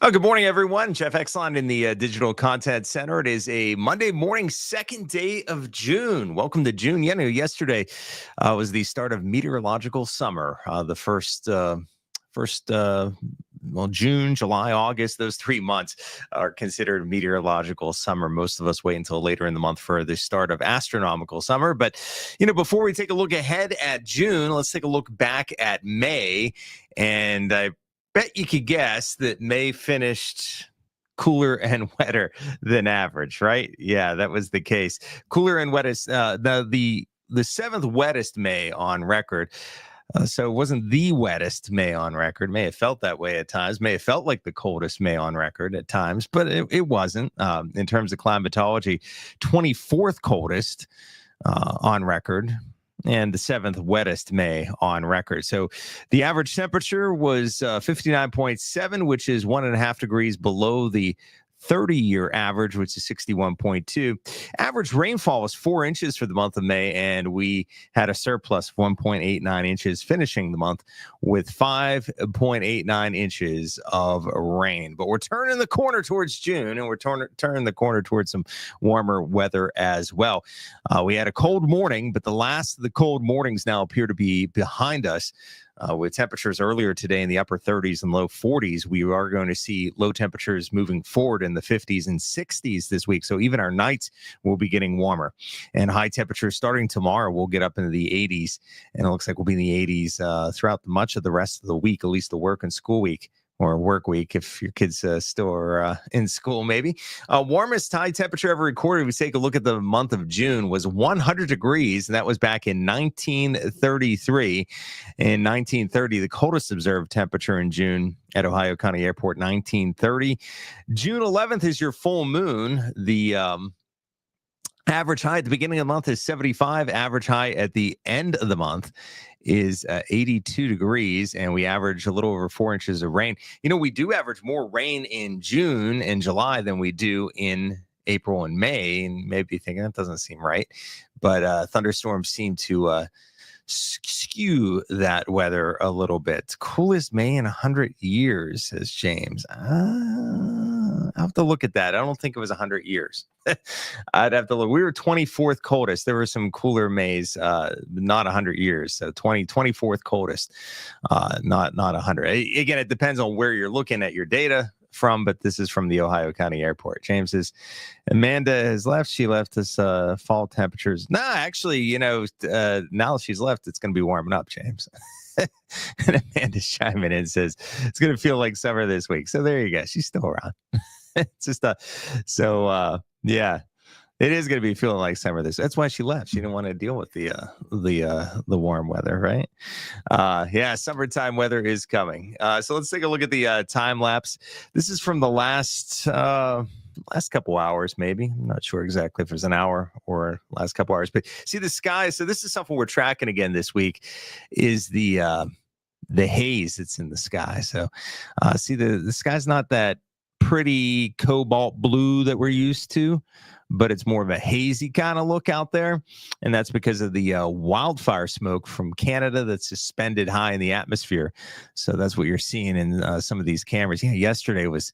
Oh, good morning, everyone. Jeff Exlon in the Digital Content Center. It is a Monday morning, second day of June. Welcome to June. Yesterday was the start of meteorological summer. The June, July, August, those 3 months are considered meteorological summer. Most of us wait until later in the month for the start of astronomical summer. But, before we take a look ahead at June, let's take a look back at May. And I bet you could guess that May finished cooler and wetter than average, right? Yeah, that was the case. Cooler and wettest, the seventh wettest May on record. So it wasn't the wettest May on record. May have felt that way at times. May have felt like the coldest May on record at times, but it wasn't. In terms of climatology, 24th coldest on record, and the seventh wettest May on record. So the average temperature was 59.7, which is 1.5 degrees below the 30-year average, which is 61.2. Average rainfall was 4 inches for the month of May, and we had a surplus of 1.89 inches, finishing the month with 5.89 inches of rain. But we're turning the corner towards June, and we're turning the corner towards some warmer weather as well. We had a cold morning, but the last of the cold mornings now appear to be behind us. With temperatures earlier today in the upper 30s and low 40s, we are going to see low temperatures moving forward in the 50s and 60s this week. So even our nights will be getting warmer. And high temperatures starting tomorrow will get up into the 80s. And it looks like we'll be in the 80s throughout much of the rest of the week, at least the work and school week. Or work week if your kids still are in school, maybe. Warmest high temperature ever recorded, we take a look at the month of June, was 100 degrees, and that was back in 1933. In 1930, the coldest observed temperature in June at Ohio County Airport, 1930. June 11th is your full moon. The average high at the beginning of the month is 75. Average high at the end of the month is 82 degrees, and we average a little over 4 inches of rain. We do average more rain in June and July than we do in April and May, and maybe thinking that doesn't seem right, but thunderstorms seem to skew that weather a little bit. Coolest May in 100 years, says James. I'll have to look at that. I don't think it was 100 years. I'd have to look. We were 24th coldest. There were some cooler Mays, not 100 years. So 24th coldest, not 100. Again, it depends on where you're looking at your data from, but this is from the Ohio County Airport. James says, Amanda has left. She left us fall temperatures. No, actually, now that she's left, it's going to be warming up, James. And Amanda's chiming in and says, it's going to feel like summer this week. So there you go. She's still around. It's just yeah, it is going to be feeling like summer this. That's why she left. She didn't want to deal with the warm weather, right? Yeah, summertime weather is coming. So let's take a look at the time lapse. This is from the last couple hours, maybe. I'm not sure exactly if it's an hour or last couple hours, but see the sky. So this is something we're tracking again this week, is the haze that's in the sky. So see the sky's not that pretty cobalt blue that we're used to, but it's more of a hazy kind of look out there. And that's because of the wildfire smoke from Canada that's suspended high in the atmosphere. So that's what you're seeing in some of these cameras. Yesterday was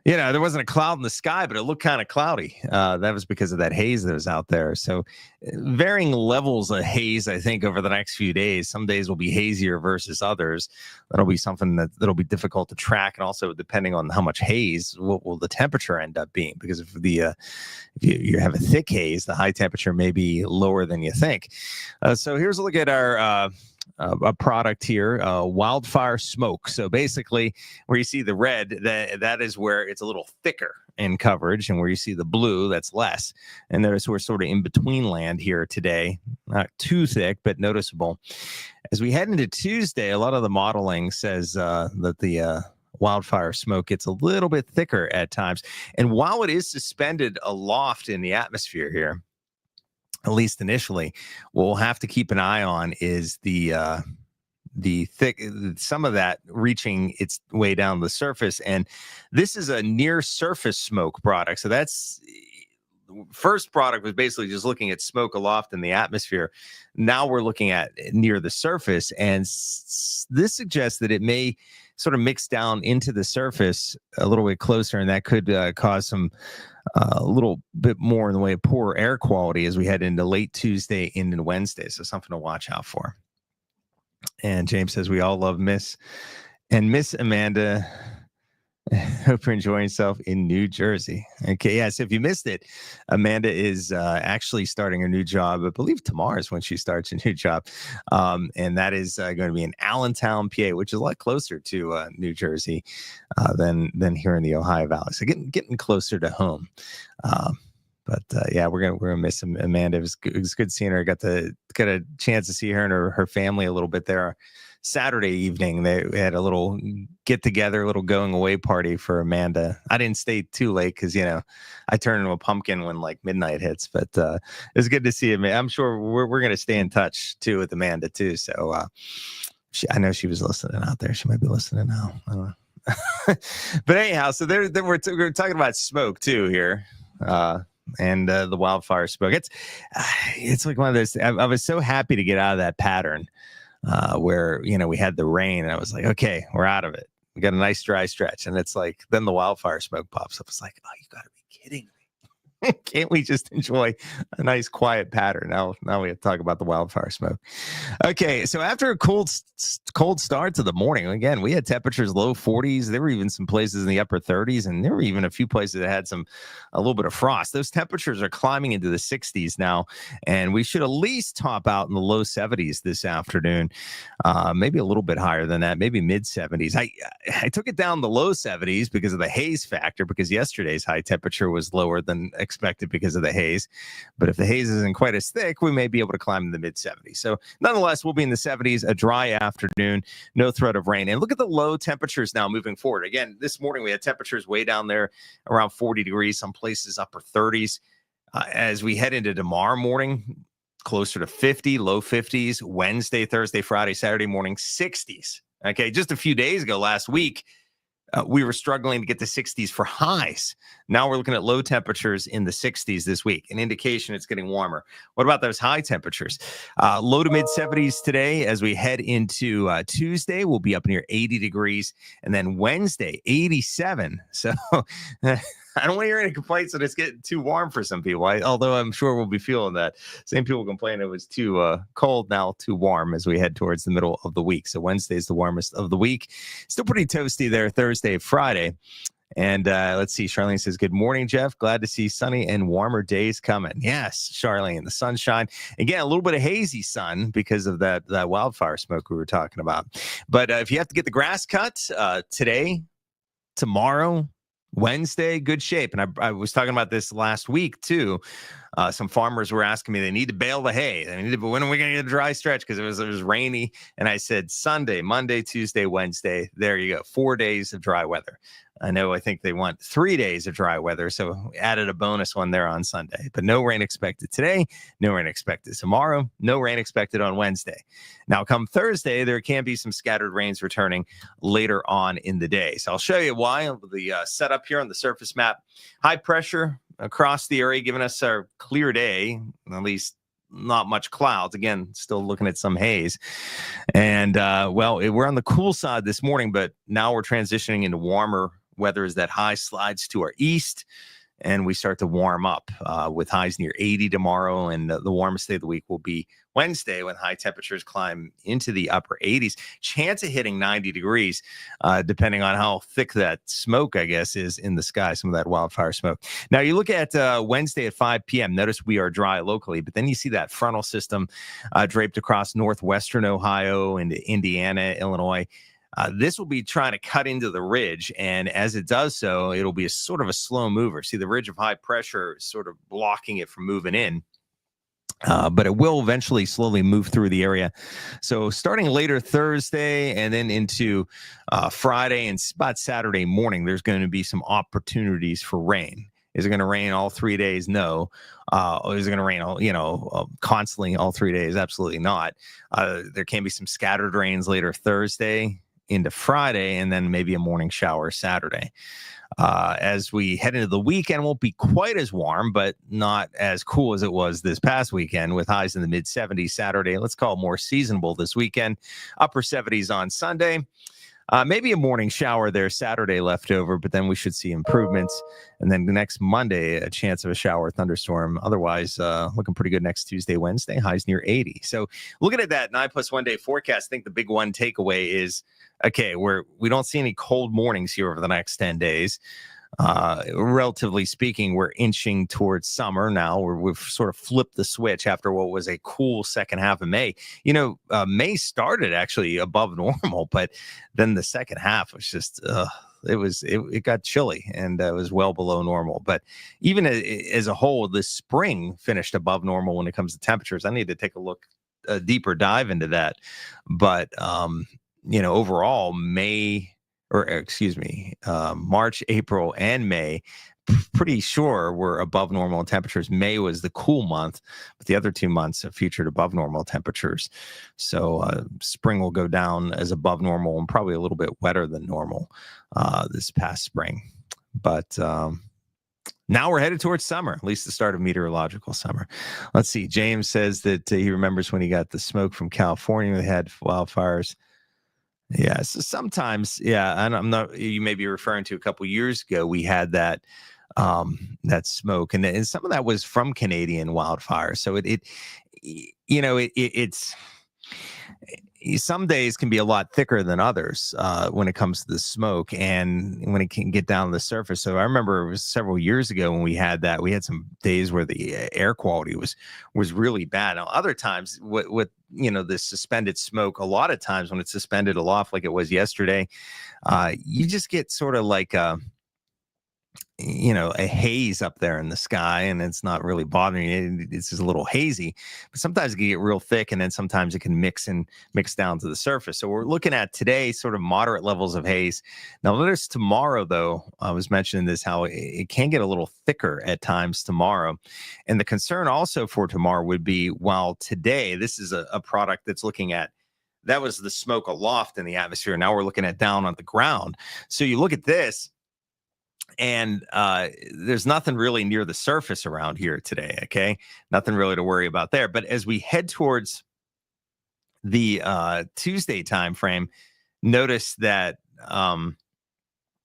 there wasn't a cloud in the sky, but it looked kind of cloudy. That was because of that haze that was out there. So varying levels of haze, I think, over the next few days. Some days will be hazier versus others. That'll be something that'll be difficult to track. And also, depending on how much haze, what will the temperature end up being? Because if you have a thick haze, the high temperature may be lower than you think. So here's a look at our a product here, wildfire smoke. So basically, where you see the red, that is where it's a little thicker in coverage, and where you see the blue, that's less. And there's we're sort of in between land here today, not too thick, but noticeable. As we head into Tuesday, a lot of the modeling says that the wildfire smoke gets a little bit thicker at times. And while it is suspended aloft in the atmosphere here, at least initially, what we'll have to keep an eye on is the thick, some of that reaching its way down the surface. And this is a near surface smoke product. So that's first product was basically just looking at smoke aloft in the atmosphere. Now we're looking at near the surface. And this suggests that it may sort of mix down into the surface a little bit closer, and that could cause some a little bit more in the way of poor air quality as we head into late Tuesday into Wednesday. So something to watch out for. And James says we all love Miss Amanda. Hope you're enjoying yourself in New Jersey. Okay, yes. If you missed it, Amanda is actually starting a new job. I believe tomorrow is when she starts a new job, and that is going to be in Allentown, PA, which is a lot closer to New Jersey than here in the Ohio Valley. So getting closer to home. But yeah, we're gonna miss Amanda. It was good seeing her. Got a chance to see her and her family a little bit there. Saturday evening, they had a little get together, a little going away party for Amanda. I didn't stay too late because I turn into a pumpkin when like midnight hits. But it's good to see him. I'm sure we're gonna stay in touch too with Amanda too. So I know she was listening out there. She might be listening now. I don't know. But anyhow, so we're talking about smoke too here. And the wildfire smoke. It's like one of those. I was so happy to get out of that pattern where we had the rain, and I was like, okay, we're out of it. We got a nice dry stretch, and it's like then the wildfire smoke pops up. It's like, oh, you got to be kidding me. Can't we just enjoy a nice quiet pattern? Now we have to talk about the wildfire smoke. Okay, so after a cold start to the morning, again, we had temperatures low 40s. There were even some places in the upper 30s, and there were even a few places that had a little bit of frost. Those temperatures are climbing into the 60s now, and we should at least top out in the low 70s this afternoon. Maybe a little bit higher than that, maybe mid 70s. I took it down the low 70s because of the haze factor, because yesterday's high temperature was lower than expected because of the haze. But if the haze isn't quite as thick, we may be able to climb in the mid 70s. So nonetheless, we'll be in the 70s, a dry afternoon, no threat of rain. And look at the low temperatures now moving forward. Again, this morning we had temperatures way down there around 40 degrees, some places upper 30s. As we head into tomorrow morning, closer to 50, low 50s, Wednesday, Thursday, Friday, Saturday morning, 60s. Okay, just a few days ago, last week, we were struggling to get to 60s for highs. Now we're looking at low temperatures in the 60s this week, an indication it's getting warmer. What about those high temperatures? Low to mid 70s today. As we head into Tuesday, we'll be up near 80 degrees. And then Wednesday, 87. So I don't want to hear any complaints that it's getting too warm for some people, although I'm sure we'll be feeling that. Same people complain it was too cold, now too warm as we head towards the middle of the week. So Wednesday is the warmest of the week. Still pretty toasty there Thursday, Friday. And let's see, Charlene says, good morning, Jeff. Glad to see sunny and warmer days coming. Yes, Charlene, the sunshine. Again, a little bit of hazy sun because of that wildfire smoke we were talking about. But if you have to get the grass cut today, tomorrow, Wednesday, good shape. And I was talking about this last week too. Some farmers were asking me, they need to bale the hay. But when are we going to get a dry stretch? Because it was rainy. And I said Sunday, Monday, Tuesday, Wednesday. There you go. 4 days of dry weather. I think they want 3 days of dry weather. So added a bonus one there on Sunday. But no rain expected today. No rain expected tomorrow. No rain expected on Wednesday. Now, come Thursday, there can be some scattered rains returning later on in the day. So I'll show you why. The setup here on the surface map. High pressure across the area, giving us our clear day, at least not much clouds. Again, still looking at some haze. And, we're on the cool side this morning, but now we're transitioning into warmer weather as that high slides to our east, and we start to warm up with highs near 80 tomorrow. And the warmest day of the week will be Wednesday when high temperatures climb into the upper 80s. Chance of hitting 90 degrees, depending on how thick that smoke, I guess, is in the sky, some of that wildfire smoke. Now, you look at Wednesday at 5 p.m. Notice we are dry locally, but then you see that frontal system draped across northwestern Ohio into Indiana, Illinois. This will be trying to cut into the ridge, and as it does so, it'll be a sort of a slow mover. See, the ridge of high pressure is sort of blocking it from moving in. But it will eventually slowly move through the area. So starting later Thursday and then into Friday and about Saturday morning, there's going to be some opportunities for rain. Is it going to rain all 3 days? No. Is it going to rain constantly all 3 days? Absolutely not. There can be some scattered rains later Thursday into Friday, and then maybe a morning shower Saturday. As we head into the weekend, won't be quite as warm, but not as cool as it was this past weekend, with highs in the mid 70s Saturday. Let's call it more seasonable this weekend. Upper 70s on Sunday. Maybe a morning shower there Saturday left over, but then we should see improvements. And then the next Monday, a chance of a shower thunderstorm. Otherwise, looking pretty good next Tuesday, Wednesday, highs near 80. So looking at that 9+1 day forecast, I think the big one takeaway is, okay, we don't see any cold mornings here over the next 10 days. Relatively speaking, we're inching towards summer now. We've sort of flipped the switch after what was a cool second half of May. May started actually above normal, but then the second half was just it got chilly, and it was well below normal. But even as a whole, this spring finished above normal when it comes to temperatures. I need to take a deeper dive into that. But overall, March, April, and May, pretty sure we're above normal temperatures. May was the cool month, but the other 2 months have featured above normal temperatures. So spring will go down as above normal and probably a little bit wetter than normal this past spring. But now we're headed towards summer, at least the start of meteorological summer. Let's see. James says that he remembers when he got the smoke from California. They had wildfires. Yeah, so sometimes, yeah, and you may be referring to a couple years ago, we had that smoke, and some of that was from Canadian wildfire. So it's some days can be a lot thicker than others when it comes to the smoke and when it can get down to the surface. So I remember it was several years ago when we had some days where the air quality was really bad. Now, other times with the suspended smoke, a lot of times when it's suspended aloft like it was yesterday, you just get sort of like a haze up there in the sky, and it's not really bothering you. It's just a little hazy, but sometimes it can get real thick, and then sometimes it can mix down to the surface. So we're looking at today sort of moderate levels of haze. Now notice tomorrow, though, I was mentioning this, how it can get a little thicker at times tomorrow. And the concern also for tomorrow would be, while today, this is a product that's looking at, that was the smoke aloft in the atmosphere. Now we're looking at down on the ground. So you look at this, and there's nothing really near the surface around here today. Okay, nothing really to worry about there. But as we head towards the Tuesday time frame, notice that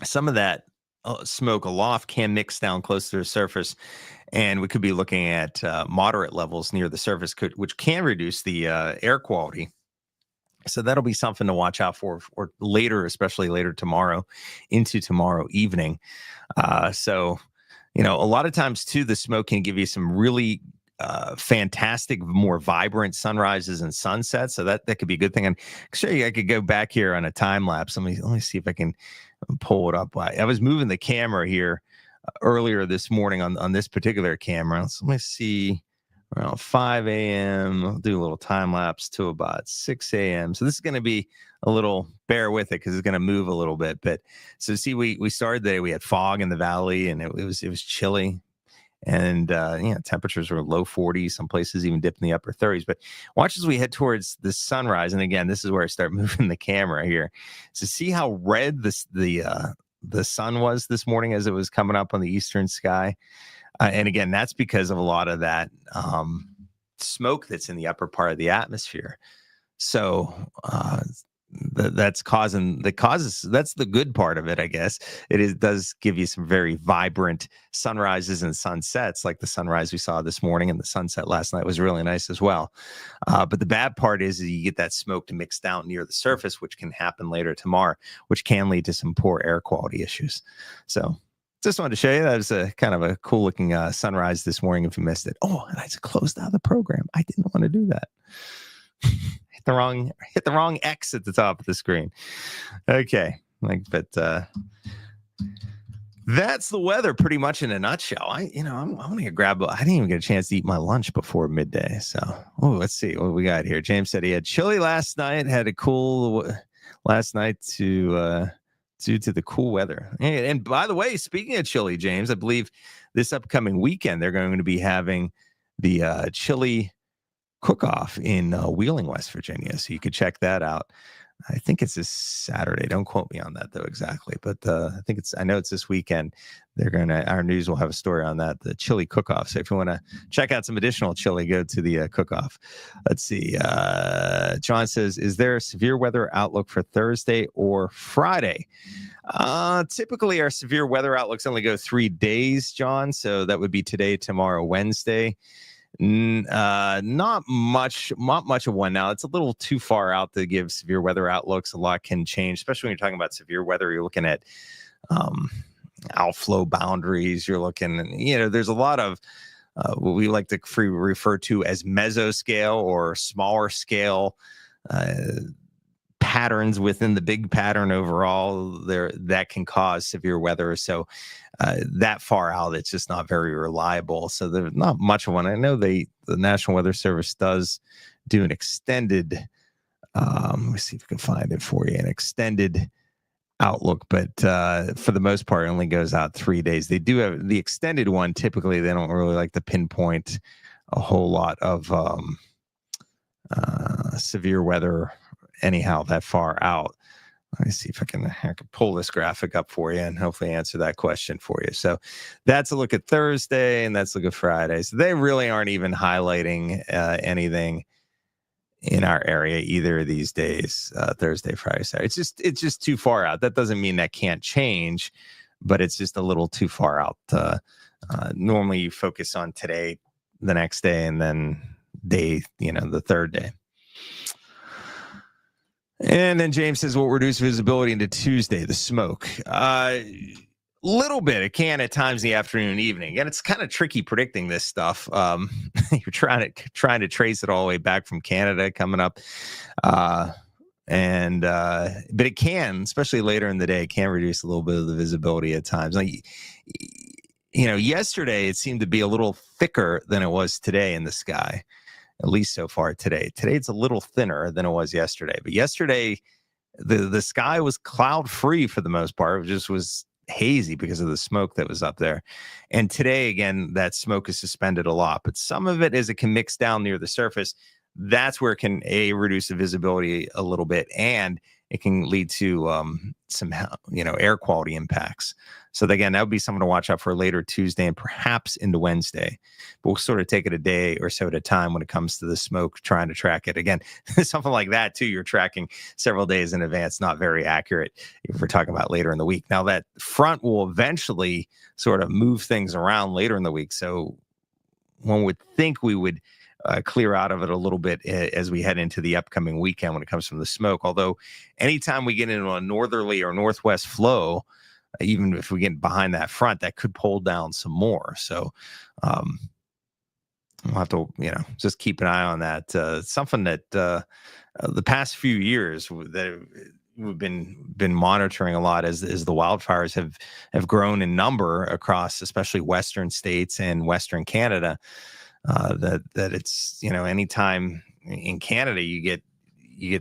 some of that smoke aloft can mix down close to the surface, and we could be looking at moderate levels near the surface, which can reduce the air quality. So that'll be something to watch out for later, especially later tomorrow into tomorrow evening. So, a lot of times too, the smoke can give you some really fantastic, more vibrant sunrises and sunsets. So that could be a good thing. And show you, I could go back here on a time lapse. Let me see if I can pull it up. I was moving the camera here earlier this morning on this particular camera. So let me see. Around 5 a.m. I'll do a little time lapse to about 6 a.m. So this is going to be a little, bear with it because it's going to move a little bit. But so see, we started the day, we had fog in the valley, and it was chilly, and temperatures were low 40s. Some places even dipped in the upper 30s. But watch as we head towards the sunrise. And again, this is where I start moving the camera here. So see how red the sun was this morning as it was coming up on the eastern sky. And again, that's because of a lot of that smoke that's in the upper part of the atmosphere. So that's that's the good part of it, I guess. Does give you some very vibrant sunrises and sunsets, like the sunrise we saw this morning, and the sunset last night was really nice as well. But the bad part is you get that smoke to mix down near the surface, which can happen later tomorrow, which can lead to some poor air quality issues. So just wanted to show you that was a kind of a cool looking sunrise this morning if you missed it. Oh, and I just closed out the program. I didn't want to do that. hit the wrong X at the top of the screen. Okay. That's the weather pretty much in a nutshell. I'm going to grab, I didn't even get a chance to eat my lunch before midday. So, let's see what we got here. James said he had chili last night, had a cool last night due to the cool weather. And by the way, speaking of chili, James, I believe this upcoming weekend, they're going to be having the chili cook-off in Wheeling, West Virginia. So you could check that out. I think it's this Saturday. Don't quote me on that though exactly, but I know it's this weekend. Our news will have a story on that, the chili cook-off. So if you want to check out some additional chili, go to the cook-off. Let's see. John says, is there a severe weather outlook for Thursday or Friday? Typically our severe weather outlooks only go 3 days, John. So that would be today, tomorrow, Wednesday. Not much of one now. It's a little too far out to give severe weather outlooks. A lot can change, especially when you're talking about severe weather. You're looking at outflow boundaries. You're looking, there's a lot of what we like to refer to as mesoscale or smaller scale patterns within the big pattern overall there that can cause severe weather. So that far out, it's just not very reliable. So there's not much of one. I know the National Weather Service does do an extended, let me see if we can find it for you, an extended outlook, but for the most part, it only goes out 3 days. They do have the extended one. Typically, they don't really like to pinpoint a whole lot of severe weather anyhow that far out. Let me see if I can pull this graphic up for you and hopefully answer that question for you. So that's a look at Thursday and that's a look at Friday. So they really aren't even highlighting anything in our area either of these days, Thursday, Friday, Saturday. It's just too far out. That doesn't mean that can't change, but it's just a little too far out. Normally you focus on today, the next day, and then the third day. And then James says, we'll reduce visibility into Tuesday, the smoke. Little bit. It can at times in the afternoon and evening. And it's kind of tricky predicting this stuff. You're trying to trace it all the way back from Canada coming up. But it can, especially later in the day, can reduce a little bit of the visibility at times. Like, yesterday it seemed to be a little thicker than it was today in the sky. At least so far today. Today it's a little thinner than it was yesterday. But yesterday, the sky was cloud free for the most part. It just was hazy because of the smoke that was up there. And today, again, that smoke is suspended a lot. But some of it, as it can mix down near the surface, that's where it can reduce the visibility a little bit, and it can lead to some air quality impacts. So again, that would be something to watch out for later Tuesday and perhaps into Wednesday. But we'll sort of take it a day or so at a time when it comes to the smoke, trying to track it. Again, something like that too, you're tracking several days in advance, not very accurate if we're talking about later in the week. Now that front will eventually sort of move things around later in the week. So one would think we would clear out of it a little bit as we head into the upcoming weekend when it comes from the smoke. Although anytime we get into a northerly or northwest flow, even if we get behind that front, that could pull down some more. So we'll have to, just keep an eye on that. Something that the past few years that we've been monitoring a lot as the wildfires have grown in number across, especially western states and western Canada. That it's, anytime in Canada you get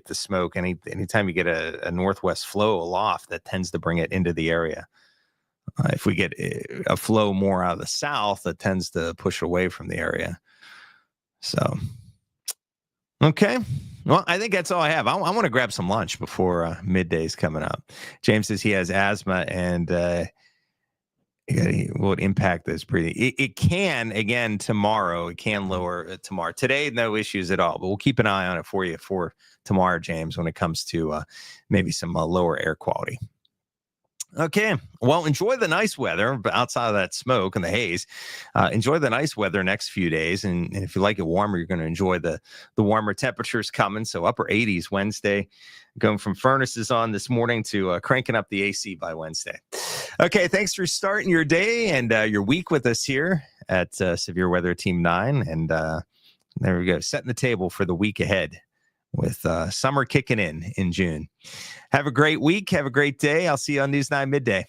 the smoke, anytime you get a northwest flow aloft, that tends to bring it into the area. If we get a flow more out of the south, that tends to push away from the area. So, okay. Well, I think that's all I have. I want to grab some lunch before midday's coming up. James says he has asthma and will it impact this breathing? It can, again, tomorrow. It can lower tomorrow. Today, no issues at all, but we'll keep an eye on it for you for tomorrow, James, when it comes to maybe some lower air quality. Okay, well, enjoy the nice weather outside of that smoke and the haze. Enjoy the nice weather next few days, and if you like it warmer, you're going to enjoy the warmer temperatures coming. So upper 80s Wednesday, going from furnaces on this morning to cranking up the AC by Wednesday. Okay, thanks for starting your day and your week with us here at Severe Weather Team 9, and there we go, setting the table for the week ahead with summer kicking in June. Have a great week. Have a great day. I'll see you on News 9 midday.